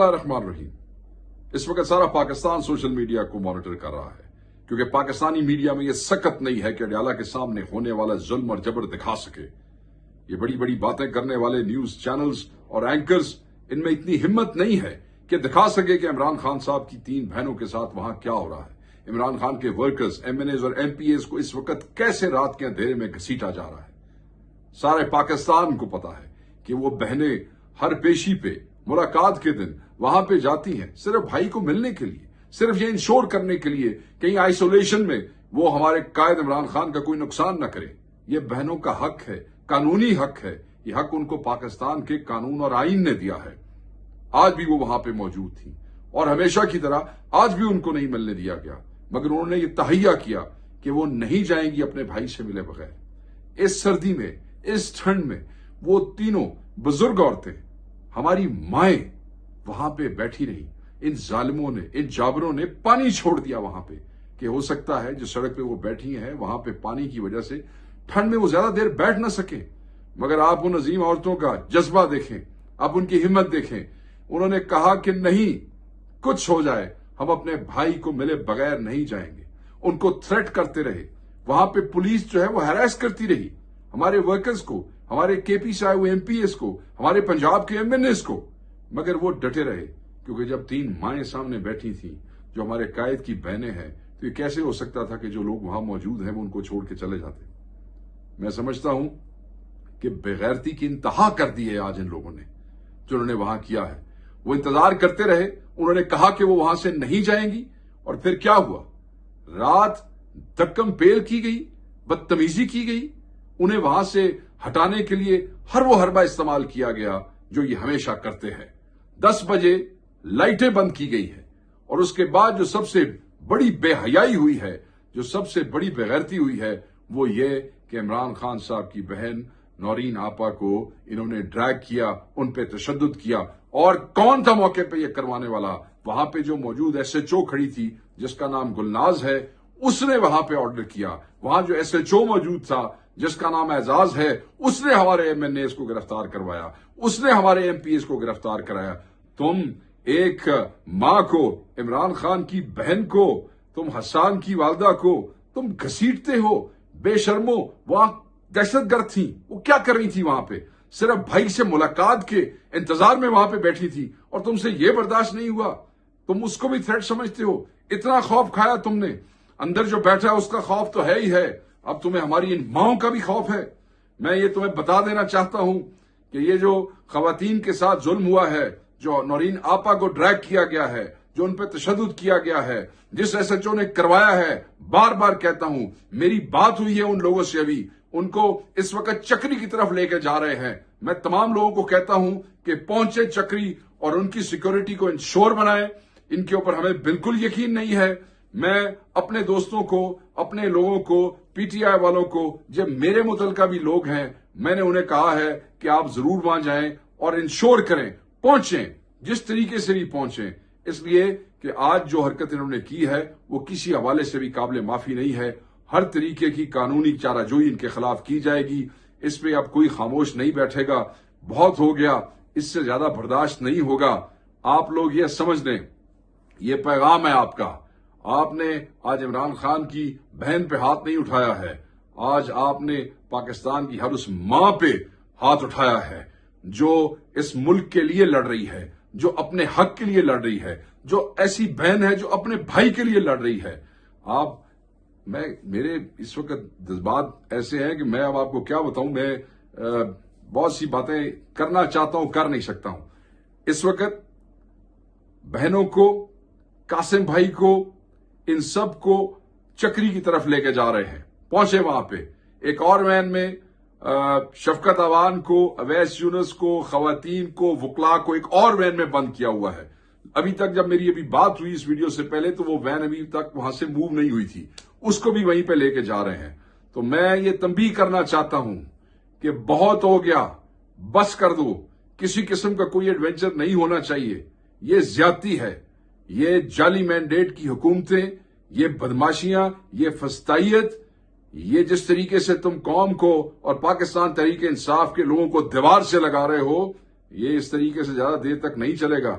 الرحمن الرحیم۔ اس وقت سارا پاکستان سوشل میڈیا کو مانیٹر کر رہا ہے کیونکہ پاکستانی میڈیا میں یہ سکت نہیں ہے کہ اڈیالہ کے سامنے ہونے والا ظلم اور جبر دکھا سکے۔ یہ بڑی بڑی باتیں کرنے والے نیوز چینلز اور اینکرز، ان میں اتنی ہمت نہیں ہے کہ دکھا سکے کہ عمران خان صاحب کی 3 بہنوں کے ساتھ وہاں کیا ہو رہا ہے، عمران خان کے ورکرز، ایم این ایز اور ایم پی ایز کو اس وقت کیسے رات کے اندھیرے میں گھسیٹا جا رہا ہے۔ سارے پاکستان کو پتا ہے کہ وہ بہنیں ہر پیشی پہ، ملاقات کے دن وہاں پہ جاتی ہیں صرف بھائی کو ملنے کے لیے، صرف یہ انشور کرنے کے لیے کہیں آئسولیشن میں وہ ہمارے قائد عمران خان کا کوئی نقصان نہ کرے۔ یہ بہنوں کا حق ہے، قانونی حق ہے، یہ حق ان کو پاکستان کے قانون اور آئین نے دیا ہے۔ آج بھی وہ وہاں پہ موجود تھیں اور ہمیشہ کی طرح آج بھی ان کو نہیں ملنے دیا گیا، مگر انہوں نے یہ تہیہ کیا کہ وہ نہیں جائیں گی اپنے بھائی سے ملے بغیر۔ اس سردی میں، اس ٹھنڈ میں وہ تینوں بزرگ عورتیں، ہماری مائیں وہاں پہ بیٹھی رہی۔ ان ظالموں نے، ان جابروں نے پانی چھوڑ دیا وہاں پہ کہ ہو سکتا ہے جو سڑک پہ وہ بیٹھی ہیں وہاں پہ پانی کی وجہ سے ٹھنڈ میں وہ زیادہ دیر بیٹھ نہ سکیں، مگر آپ ان عظیم عورتوں کا جذبہ دیکھیں، آپ ان کی ہمت دیکھیں۔ انہوں نے کہا کہ نہیں، کچھ ہو جائے ہم اپنے بھائی کو ملے بغیر نہیں جائیں گے۔ ان کو تھریٹ کرتے رہے، وہاں پہ پولیس جو ہے وہ ہراس کرتی رہی ہمارے ورکرز کو، ہمارے کے پی سے آئے ہوئے ایم پی ایس کو، ہمارے پنجاب کے ایم این ایس کو، مگر وہ ڈٹے رہے کیونکہ جب 3 مائیں سامنے بیٹھی تھیں جو ہمارے قائد کی بہنیں ہیں تو یہ کیسے ہو سکتا تھا کہ جو لوگ وہاں موجود ہیں وہ ان کو چھوڑ کے چلے جاتے۔ میں سمجھتا ہوں کہ بےغیرتی کی انتہا کر دی ہے آج ان لوگوں نے جو انہوں نے وہاں کیا ہے۔ وہ انتظار کرتے رہے، انہوں نے کہا کہ وہ وہاں سے نہیں جائیں گی، اور پھر کیا ہوا؟ رات دھکم پیل کی گئی، بدتمیزی کی گئی، انہیں وہاں سے ہٹانے کے لیے ہر وہ حربہ استعمال کیا گیا جو یہ ہمیشہ کرتے ہیں۔ 10 بجے لائٹیں بند کی گئی ہے، اور اس کے بعد جو سب سے بڑی بے حیائی ہوئی ہے، جو سب سے بڑی بےغیرتی ہوئی ہے، وہ یہ کہ عمران خان صاحب کی بہن نورین آپا کو انہوں نے ڈریگ کیا، ان پہ تشدد کیا۔ اور کون تھا موقع پہ یہ کروانے والا؟ وہاں پہ جو موجود ایس ایچ او کھڑی تھی جس کا نام گلناز ہے، اس نے وہاں پہ آرڈر کیا۔ وہاں جو ایس ایچ او موجود تھا جس کا نام اعزاز ہے، اس نے ہمارے ایم این ایز کو گرفتار کروایا، اس نے ہمارے ایم پی ایز کو گرفتار کرایا۔ تم ایک ماں کو، عمران خان کی بہن کو، تم حسان کی والدہ کو تم گھسیٹتے ہو، بے شرمو۔ وہاں دہشت گرد تھیں، وہ کیا کر رہی تھی وہاں پہ؟ صرف بھائی سے ملاقات کے انتظار میں وہاں پہ بیٹھی تھی، اور تم سے یہ برداشت نہیں ہوا؟ تم اس کو بھی تھریٹ سمجھتے ہو؟ اتنا خوف کھایا تم نے؟ اندر جو بیٹھا ہے اس کا خوف تو ہے ہی ہے، اب تمہیں ہماری ان ماؤں کا بھی خوف ہے۔ میں یہ تمہیں بتا دینا چاہتا ہوں کہ یہ جو خواتین کے ساتھ ظلم ہوا ہے، جو نورین آپا کو ڈریگ کیا گیا ہے، جو ان پہ تشدد کیا گیا ہے، جس ایس ایچ او نے کروایا ہے، بار بار کہتا ہوں، میری بات ہوئی ہے ان لوگوں سے، ابھی ان کو اس وقت چکری کی طرف لے کے جا رہے ہیں۔ میں تمام لوگوں کو کہتا ہوں کہ پہنچے چکری اور ان کی سیکورٹی کو انشور بنائیں۔ ان کے اوپر ہمیں بالکل یقین نہیں ہے۔ میں اپنے دوستوں کو، اپنے لوگوں کو، پی ٹی آئی والوں کو، جب میرے متعلقہ بھی لوگ ہیں، میں نے انہیں کہا ہے کہ آپ ضرور وہاں جائیں اور انشور کریں، پہنچیں، جس طریقے سے بھی پہنچیں، اس لیے کہ آج جو حرکت انہوں نے کی ہے وہ کسی حوالے سے بھی قابل معافی نہیں ہے۔ ہر طریقے کی قانونی چارہ جوئی ان کے خلاف کی جائے گی، اس پہ اب کوئی خاموش نہیں بیٹھے گا۔ بہت ہو گیا، اس سے زیادہ برداشت نہیں ہوگا۔ آپ لوگ یہ سمجھ لیں، یہ پیغام ہے آپ کا۔ آپ نے آج عمران خان کی بہن پہ ہاتھ نہیں اٹھایا ہے، آج آپ نے پاکستان کی ہر اس ماں پہ ہاتھ اٹھایا ہے جو اس ملک کے لیے لڑ رہی ہے، جو اپنے حق کے لیے لڑ رہی ہے، جو ایسی بہن ہے جو اپنے بھائی کے لیے لڑ رہی ہے۔ میرے اس وقت جذبات ایسے ہیں کہ میں اب آپ کو کیا بتاؤں، میں بہت سی باتیں کرنا چاہتا ہوں، کر نہیں سکتا ہوں۔ اس وقت بہنوں کو، قاسم بھائی کو، ان سب کو چکری کی طرف لے کے جا رہے ہیں۔ پہنچے وہاں پہ ایک اور وین میں شفقت اوان کو، اویس یونس کو، خواتین کو، وکلاء کو ایک اور وین میں بند کیا ہوا ہے۔ ابھی تک جب میری ابھی بات ہوئی اس ویڈیو سے پہلے تو وہ وین ابھی تک وہاں سے موو نہیں ہوئی تھی، اس کو بھی وہیں پہ لے کے جا رہے ہیں۔ تو میں یہ تنبیہ کرنا چاہتا ہوں کہ بہت ہو گیا، بس کر دو، کسی قسم کا کوئی ایڈونچر نہیں ہونا چاہیے۔ یہ زیادتی ہے، یہ جعلی مینڈیٹ کی حکومتیں، یہ بدماشیاں، یہ فسطائیت، یہ جس طریقے سے تم قوم کو اور پاکستان تحریک انصاف کے لوگوں کو دیوار سے لگا رہے ہو، یہ اس طریقے سے زیادہ دیر تک نہیں چلے گا۔